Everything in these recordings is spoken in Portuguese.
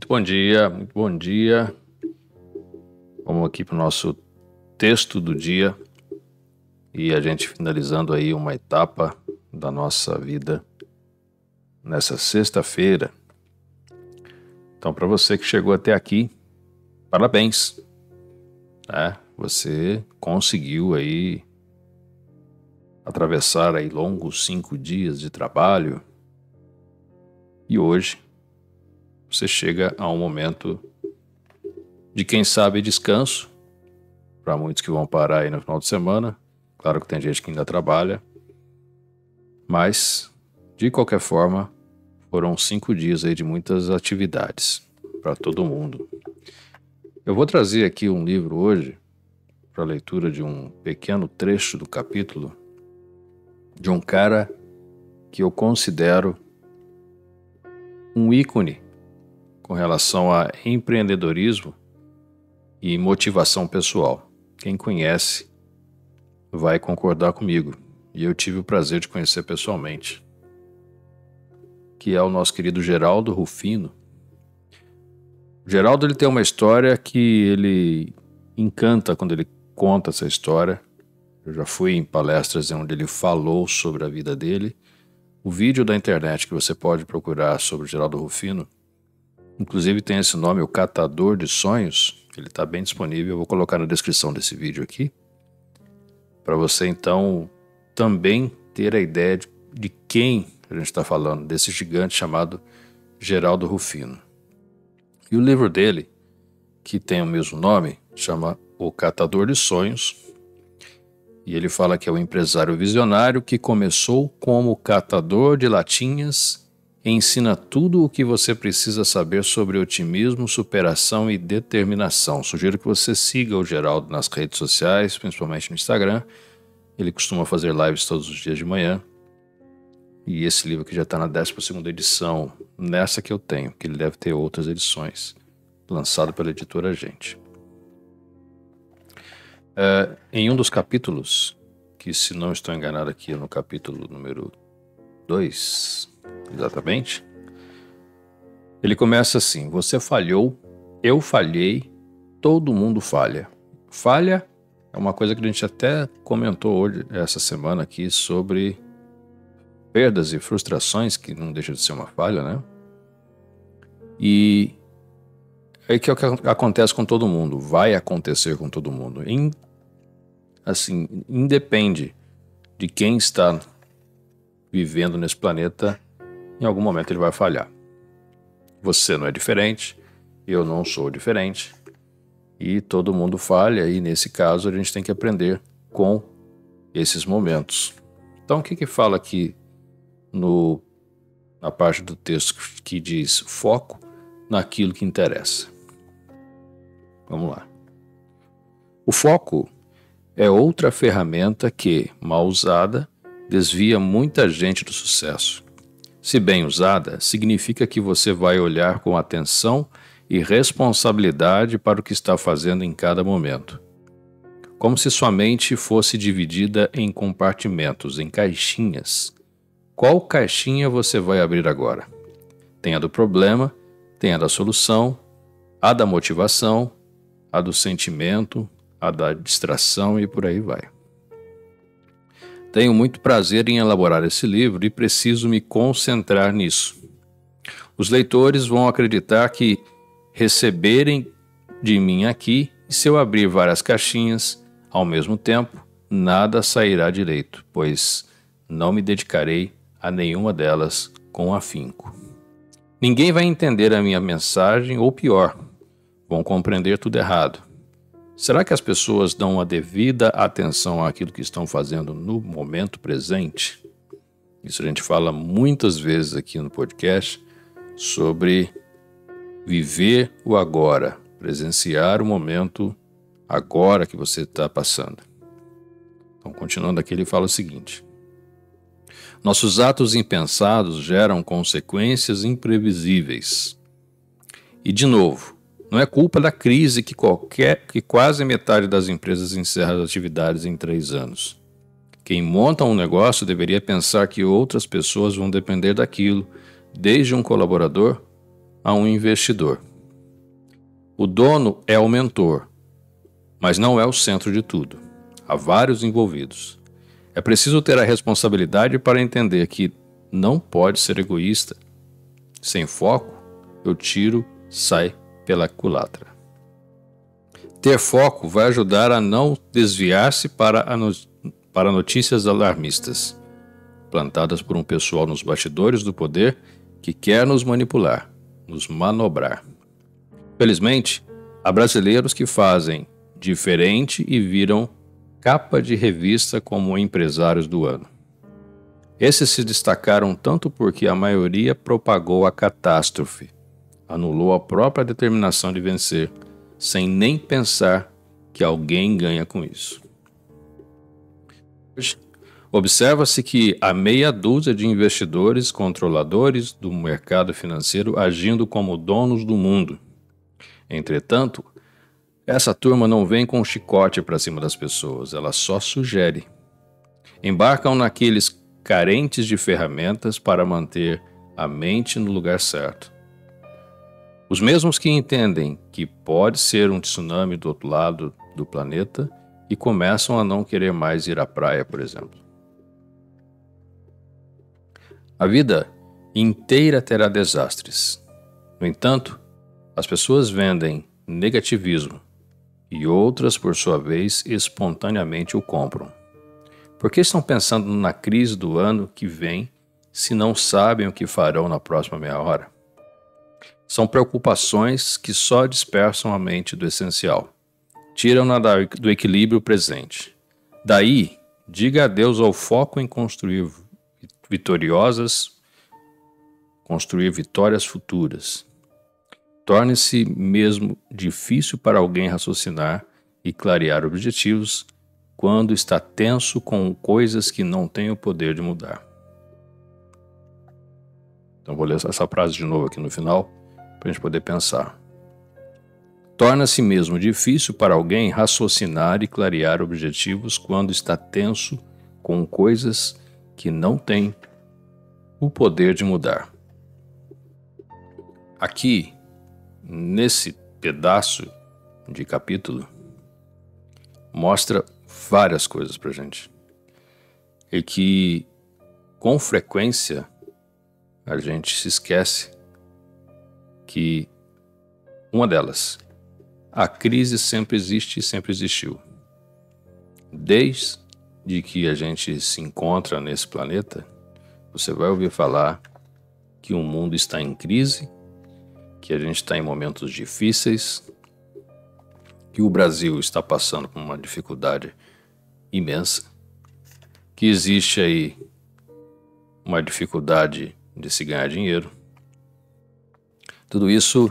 Bom dia, muito bom dia. Vamos aqui para o nosso texto do dia e a gente finalizando aí uma etapa da nossa vida nessa sexta-feira. Então, para você que chegou até aqui, parabéns, né? Você conseguiu aí atravessar aí longos 5 dias de trabalho e hoje você chega a um momento de, quem sabe, descanso, para muitos que vão parar aí no final de semana. Claro que tem gente que ainda trabalha, mas, de qualquer forma, foram 5 dias aí de muitas atividades para todo mundo. Eu vou trazer aqui um livro hoje, para a leitura de um pequeno trecho do capítulo, de um cara que eu considero um ícone com relação a empreendedorismo e motivação pessoal. Quem conhece vai concordar comigo, e eu tive o prazer de conhecer pessoalmente, que é o nosso querido Geraldo Rufino. O Geraldo, ele tem uma história que ele encanta quando ele conta essa história. Eu já fui em palestras onde ele falou sobre a vida dele. O vídeo da internet que você pode procurar sobre o Geraldo Rufino, inclusive tem esse nome, O Catador de Sonhos. Ele está bem disponível, eu vou colocar na descrição desse vídeo aqui, para você então também ter a ideia de quem a gente está falando, desse gigante chamado Geraldo Rufino. E o livro dele, que tem o mesmo nome, chama O Catador de Sonhos, e ele fala que é um empresário visionário que começou como catador de latinhas e ensina tudo o que você precisa saber sobre otimismo, superação e determinação. Sugiro que você siga o Geraldo nas redes sociais, principalmente no Instagram. Ele costuma fazer lives todos os dias de manhã. E esse livro aqui já está na 12ª edição, nessa que eu tenho, que ele deve ter outras edições, lançado pela editora Gente. Em um dos capítulos, que se não estou enganado aqui é no capítulo número 2, exatamente, ele começa assim: você falhou, eu falhei, todo mundo falha. Falha é uma coisa que a gente até comentou hoje, essa semana aqui, sobre perdas e frustrações, que não deixa de ser uma falha, né? E é que é o que acontece com todo mundo, vai acontecer com todo mundo. Assim, independe de quem está vivendo nesse planeta, em algum momento ele vai falhar. Você não é diferente, eu não sou diferente, e todo mundo falha, e nesse caso a gente tem que aprender com esses momentos. Então o que fala aqui na parte do texto que diz foco naquilo que interessa? Vamos lá. O foco é outra ferramenta que, mal usada, desvia muita gente do sucesso. Se bem usada, significa que você vai olhar com atenção e responsabilidade para o que está fazendo em cada momento. Como se sua mente fosse dividida em compartimentos, em caixinhas. Qual caixinha você vai abrir agora? Tem a do problema, tem a da solução, a da motivação, a do sentimento, a da distração e por aí vai. Tenho muito prazer em elaborar esse livro e preciso me concentrar nisso. Os leitores vão acreditar que receberem de mim aqui, e se eu abrir várias caixinhas ao mesmo tempo, nada sairá direito, pois não me dedicarei a nenhuma delas com afinco. Ninguém vai entender a minha mensagem, ou pior, vão compreender tudo errado. Será que as pessoas dão a devida atenção àquilo que estão fazendo no momento presente? Isso a gente fala muitas vezes aqui no podcast, sobre viver o agora, presenciar o momento agora que você está passando. Então, continuando aqui, ele fala o seguinte: nossos atos impensados geram consequências imprevisíveis. E, de novo, não é culpa da crise que quase metade das empresas encerra as atividades em 3 anos. Quem monta um negócio deveria pensar que outras pessoas vão depender daquilo, desde um colaborador a um investidor. O dono é o mentor, mas não é o centro de tudo. Há vários envolvidos. É preciso ter a responsabilidade para entender que não pode ser egoísta. Sem foco, o tiro sai pela culatra. Ter foco vai ajudar a não desviar-se para notícias alarmistas, plantadas por um pessoal nos bastidores do poder que quer nos manipular, nos manobrar. Felizmente, há brasileiros que fazem diferente e viram capa de revista como empresários do ano. Esses se destacaram tanto porque a maioria propagou a catástrofe, anulou a própria determinação de vencer, sem nem pensar que alguém ganha com isso. Observa-se que há meia dúzia de investidores controladores do mercado financeiro agindo como donos do mundo. Entretanto, essa turma não vem com um chicote para cima das pessoas, ela só sugere. Embarcam naqueles carentes de ferramentas para manter a mente no lugar certo. Os mesmos que entendem que pode ser um tsunami do outro lado do planeta e começam a não querer mais ir à praia, por exemplo. A vida inteira terá desastres. No entanto, as pessoas vendem negativismo e outras, por sua vez, espontaneamente o compram. Por que estão pensando na crise do ano que vem se não sabem o que farão na próxima meia hora? São preocupações que só dispersam a mente do essencial, tiram-na do equilíbrio presente. Daí, diga adeus ao foco em construir vitórias futuras. Torne-se mesmo difícil para alguém raciocinar e clarear objetivos quando está tenso com coisas que não têm o poder de mudar. Então vou ler essa frase de novo aqui no final, para a gente poder pensar. Torna-se mesmo difícil para alguém raciocinar e clarear objetivos quando está tenso com coisas que não têm o poder de mudar. Aqui, nesse pedaço de capítulo, mostra várias coisas pra gente. E que, com frequência, a gente se esquece que uma delas, a crise sempre existe e sempre existiu. Desde que a gente se encontra nesse planeta, você vai ouvir falar que o mundo está em crise, que a gente está em momentos difíceis, que o Brasil está passando por uma dificuldade imensa, que existe aí uma dificuldade de se ganhar dinheiro. Tudo isso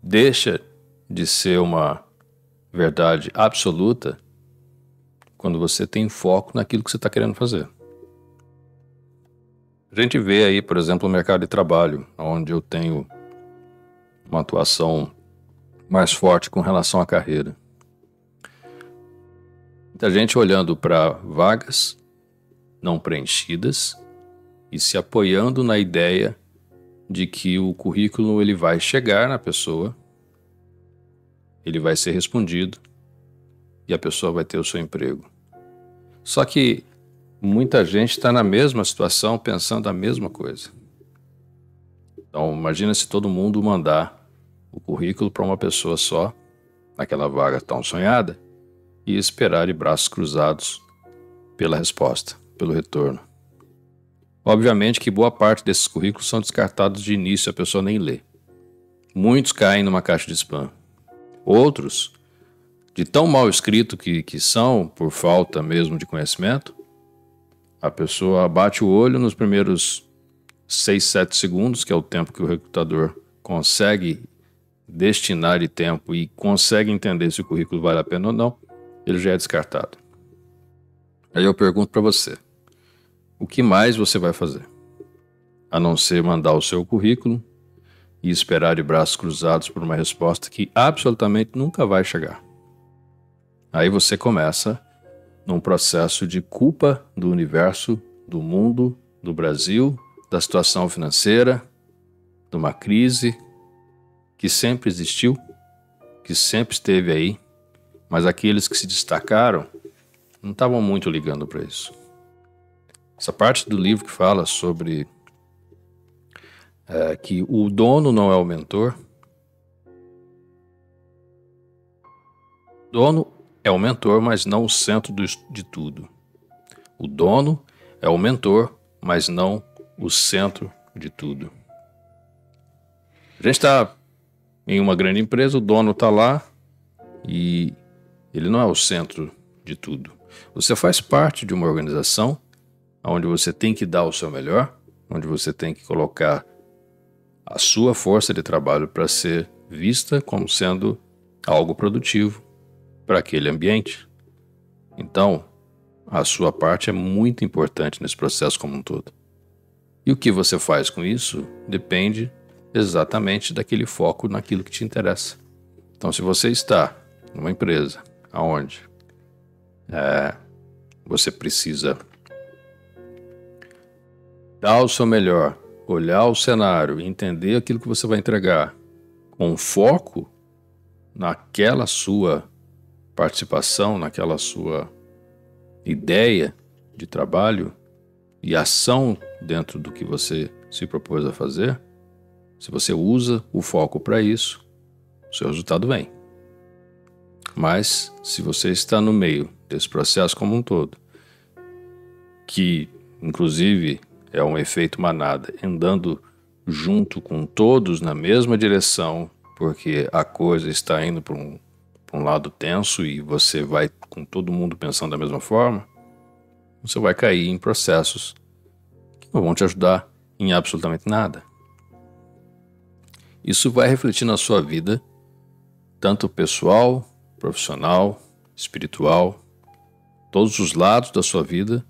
deixa de ser uma verdade absoluta quando você tem foco naquilo que você está querendo fazer. A gente vê aí, por exemplo, o mercado de trabalho, onde eu tenho uma atuação mais forte com relação à carreira. Muita gente olhando para vagas não preenchidas e se apoiando na ideia de que o currículo ele vai chegar na pessoa, ele vai ser respondido e a pessoa vai ter o seu emprego. Só que muita gente está na mesma situação pensando a mesma coisa. Então imagina se todo mundo mandar o currículo para uma pessoa só, naquela vaga tão sonhada, e esperar de braços cruzados pela resposta, pelo retorno. Obviamente que boa parte desses currículos são descartados de início, a pessoa nem lê. Muitos caem numa caixa de spam. Outros, de tão mal escrito que são, por falta mesmo de conhecimento, a pessoa bate o olho nos primeiros 6, 7 segundos, que é o tempo que o recrutador consegue destinar de tempo e consegue entender se o currículo vale a pena ou não, ele já é descartado. Aí eu pergunto para você, o que mais você vai fazer? A não ser mandar o seu currículo e esperar de braços cruzados por uma resposta que absolutamente nunca vai chegar. Aí você começa num processo de culpa do universo, do mundo, do Brasil, da situação financeira, de uma crise que que sempre existiu, que sempre esteve aí, mas aqueles que se destacaram não estavam muito ligando para isso. Essa parte do livro que fala sobre que o dono não é o mentor. O dono é o mentor, mas não o centro de tudo. O dono é o mentor, mas não o centro de tudo. A gente está em uma grande empresa, o dono está lá e ele não é o centro de tudo. Você faz parte de uma organização onde você tem que dar o seu melhor, onde você tem que colocar a sua força de trabalho para ser vista como sendo algo produtivo para aquele ambiente. Então, a sua parte é muito importante nesse processo como um todo. E o que você faz com isso depende exatamente daquele foco naquilo que te interessa. Então, se você está numa empresa onde você precisa dar o seu melhor, olhar o cenário, entender aquilo que você vai entregar, com foco naquela sua participação, naquela sua ideia de trabalho e ação dentro do que você se propôs a fazer, se você usa o foco para isso, o seu resultado vem. Mas se você está no meio desse processo como um todo, que inclusive é um efeito manada, andando junto com todos na mesma direção, porque a coisa está indo para um lado tenso e você vai com todo mundo pensando da mesma forma, você vai cair em processos que não vão te ajudar em absolutamente nada. Isso vai refletir na sua vida, tanto pessoal, profissional, espiritual, todos os lados da sua vida,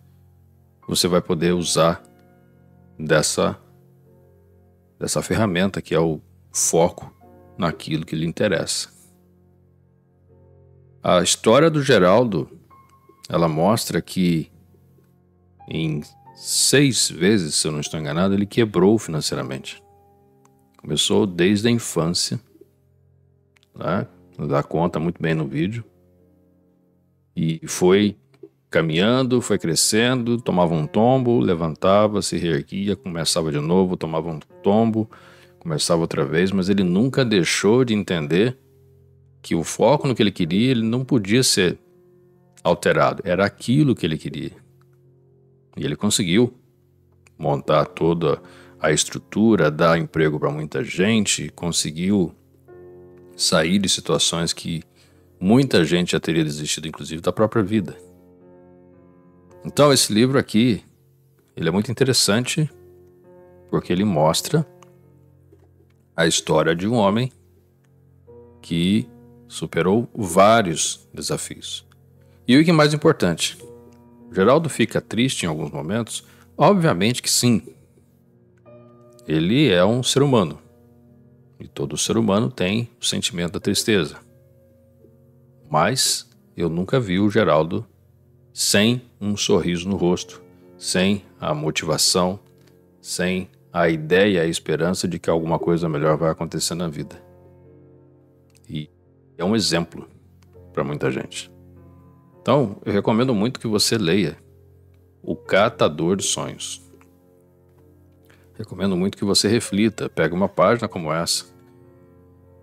você vai poder usar dessa ferramenta que é o foco naquilo que lhe interessa. A história do Geraldo, ela mostra que em 6 vezes, se eu não estou enganado, ele quebrou financeiramente. Começou desde a infância, né? Dá conta muito bem no vídeo, e foi caminhando, foi crescendo, tomava um tombo, levantava, se reerguia, começava de novo, tomava um tombo, começava outra vez, mas ele nunca deixou de entender que o foco no que ele queria, ele não podia ser alterado, era aquilo que ele queria. E ele conseguiu montar toda a estrutura, dar emprego para muita gente, conseguiu sair de situações que muita gente já teria desistido, inclusive da própria vida. Então esse livro aqui, ele é muito interessante porque ele mostra a história de um homem que superou vários desafios. E o que é mais importante, Geraldo fica triste em alguns momentos? Obviamente que sim. Ele é um ser humano. E todo ser humano tem o sentimento da tristeza. Mas eu nunca vi o Geraldo sem um sorriso no rosto, sem a motivação, sem a ideia e a esperança de que alguma coisa melhor vai acontecer na vida. E é um exemplo para muita gente. Então, eu recomendo muito que você leia O Catador de Sonhos. Recomendo muito que você reflita, pegue uma página como essa.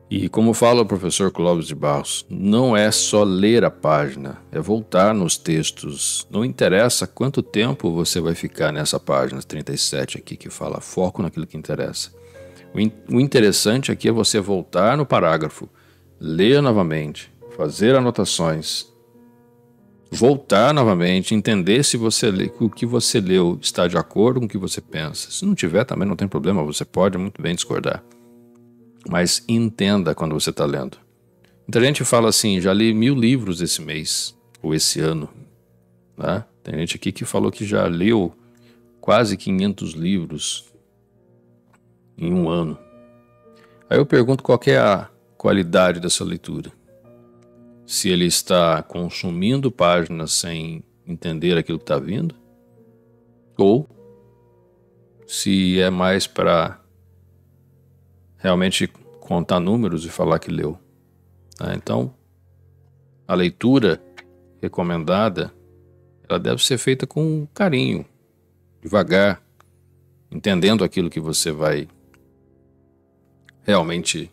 E como fala o professor Clóvis de Barros, não é só ler a página, é voltar nos textos. Não interessa quanto tempo você vai ficar nessa página 37 aqui que fala foco naquilo que interessa. O interessante aqui é você voltar no parágrafo, ler novamente, fazer anotações, voltar novamente, entender se o que você leu está de acordo com o que você pensa. Se não tiver, também não tem problema, você pode muito bem discordar. Mas entenda quando você está lendo. Muita gente fala assim, já li 1000 livros esse mês, ou esse ano. Né? Tem gente aqui que falou que já leu quase 500 livros em um ano. Aí eu pergunto qual que é a qualidade dessa leitura. Se ele está consumindo páginas sem entender aquilo que está vindo, ou se é mais para realmente contar números e falar que leu, né? Então, a leitura recomendada, ela deve ser feita com carinho, devagar, entendendo aquilo que você vai realmente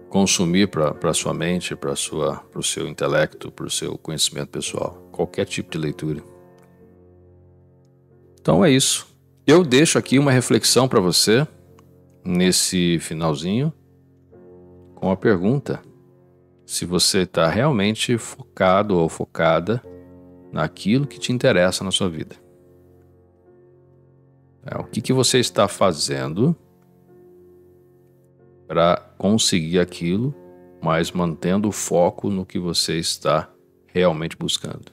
consumir para a sua mente, para o seu intelecto, para o seu conhecimento pessoal. Qualquer tipo de leitura. Então é isso. Eu deixo aqui uma reflexão para você nesse finalzinho com a pergunta: se você está realmente focado ou focada naquilo que te interessa na sua vida. O que você está fazendo para conseguir aquilo, mas mantendo o foco no que você está realmente buscando.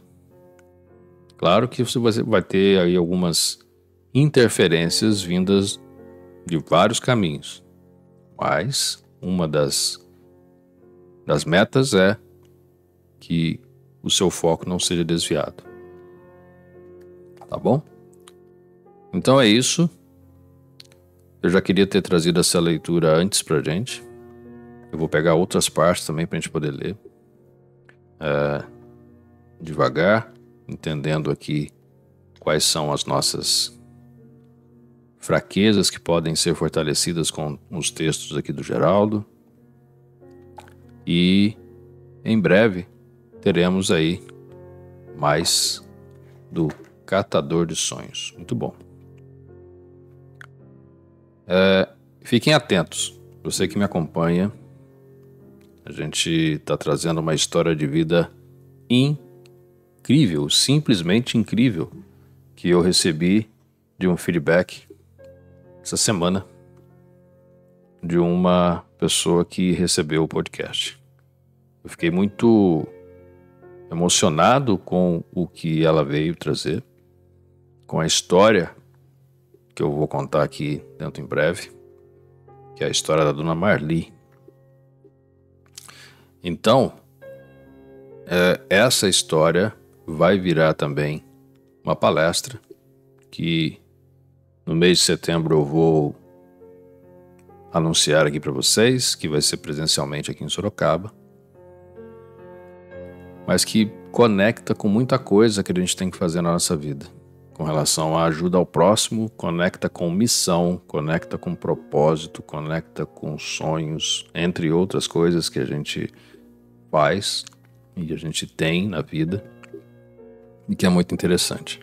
Claro que você vai ter aí algumas interferências vindas de vários caminhos, mas uma das metas é que o seu foco não seja desviado. Tá bom? Então é isso. Eu já queria ter trazido essa leitura antes pra gente. Eu vou pegar outras partes também pra gente poder ler. Devagar, entendendo aqui quais são as nossas fraquezas que podem ser fortalecidas com os textos aqui do Geraldo. E em breve teremos aí mais do Catador de Sonhos. Muito bom. Fiquem atentos. Você que me acompanha, a gente está trazendo uma história de vida incrível, simplesmente incrível, que eu recebi de um feedback essa semana de uma pessoa que recebeu o podcast. Eu fiquei muito emocionado com o que ela veio trazer, com a história que eu vou contar aqui dentro em breve, que é a história da Dona Marli. Então, essa história vai virar também uma palestra que no mês de setembro eu vou anunciar aqui para vocês, que vai ser presencialmente aqui em Sorocaba, mas que conecta com muita coisa que a gente tem que fazer na nossa vida. Com relação à ajuda ao próximo, conecta com missão, conecta com propósito, conecta com sonhos, entre outras coisas que a gente faz e a gente tem na vida e que é muito interessante.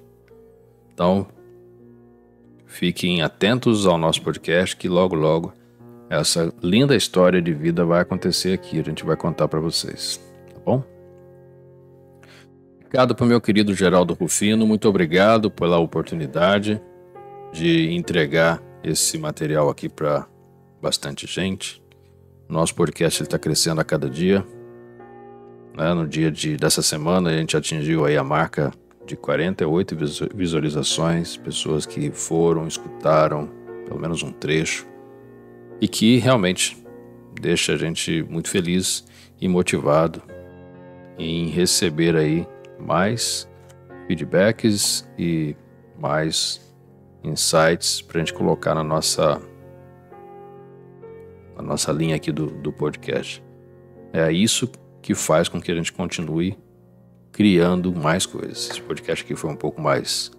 Então, fiquem atentos ao nosso podcast que logo, logo essa linda história de vida vai acontecer aqui. A gente vai contar para vocês, tá bom? Obrigado para o meu querido Geraldo Rufino, muito obrigado pela oportunidade de entregar esse material aqui para bastante gente. Nosso podcast está crescendo a cada dia. No dia dessa semana a gente atingiu aí a marca de 48 visualizações, pessoas que foram, escutaram pelo menos um trecho e que realmente deixa a gente muito feliz e motivado em receber aí mais feedbacks e mais insights para a gente colocar na nossa linha aqui do podcast. É isso que faz com que a gente continue criando mais coisas. Esse podcast aqui foi um pouco mais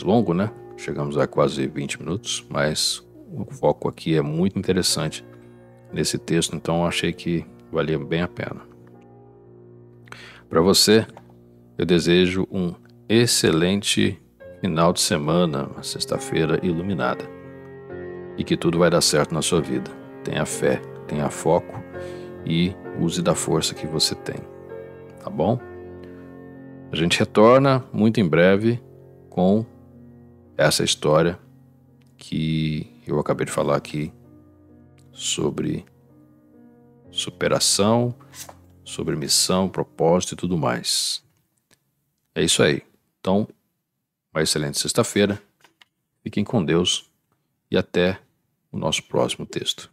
longo, né? Chegamos a quase 20 minutos, mas o foco aqui é muito interessante nesse texto, então achei que valia bem a pena. Para você, eu desejo um excelente final de semana, uma sexta-feira iluminada. E que tudo vai dar certo na sua vida. Tenha fé, tenha foco e use da força que você tem. Tá bom? A gente retorna muito em breve com essa história que eu acabei de falar aqui sobre superação, sobre missão, propósito e tudo mais. É isso aí. Então, uma excelente sexta-feira. Fiquem com Deus e até o nosso próximo texto.